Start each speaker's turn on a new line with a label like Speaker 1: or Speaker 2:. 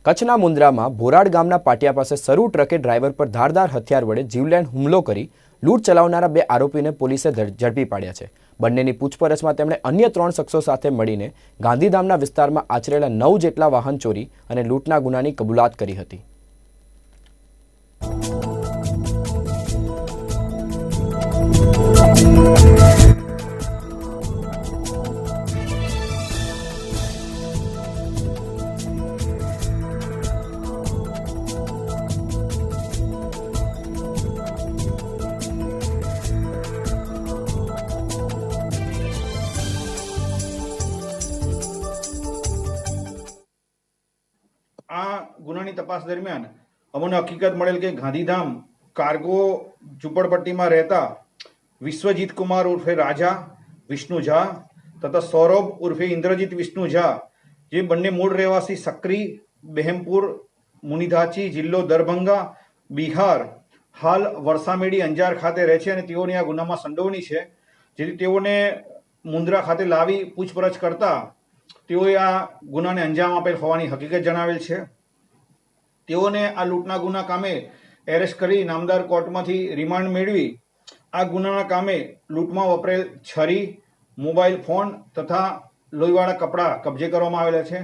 Speaker 1: કચ્છના મુન્દ્રામાં ભોરાડ ગામના પાટિયા પાસે સરૂ ટ્રકે ડ્રાઈવર પર ધારદાર હથિયાર વડે જીવલેણ હુમલો કરી લૂંટ ચલાવનારા બે આરોપીને પોલીસે ઝડપી પાડ્યા છે। બંનેની પૂછપરછમાં તેમણે અન્ય 3 શખ્સો સાથે મળીને ગાંધીધામના વિસ્તારમાં આચરેલા 9 જેટલા વાહન ચોરી અને લૂંટના ગુનાની કબૂલાત કરી હતી।
Speaker 2: આ ગુનાની તપાસ દરમિયાન અમને હકીકત મળેલ કે ગાંધીધામ કાર્ગો ઝુંપડપટ્ટીમાં રહેતા વિશ્વજીત કુમાર ઉર્ફે રાજા વિષ્ણુ ઝા તથા સૌરભ ઉર્ફે ઇન્દ્રજીત વિષ્ણુ ઝા જે બંને મૂળ રહેવાસી સક્રી બહેમપુર મુનિધાચી જિલ્લો દરભંગા બિહાર હાલ વરસામેડી અંજાર ખાતે રહે છે અને તેઓની આ ગુનામાં સંડોવણી છે, જેથી તેઓને મુન્દ્રા ખાતે લાવી પૂછપરછ કરતા તેઓએ આ ગુનાને અંજામ આપેલ હોવાની હકીકત જણાવેલ છે। તેઓને આ લૂંટના ગુના કામે એરેસ્ટ કરી નામદાર કોર્ટમાંથી રિમાન્ડ મેળવી આ ગુનાના કામે લૂંટમાં વપરાયેલ છરી, મોબાઈલ ફોન તથા લોહીવાળા કપડાં કબજે કરવામાં આવેલા છે।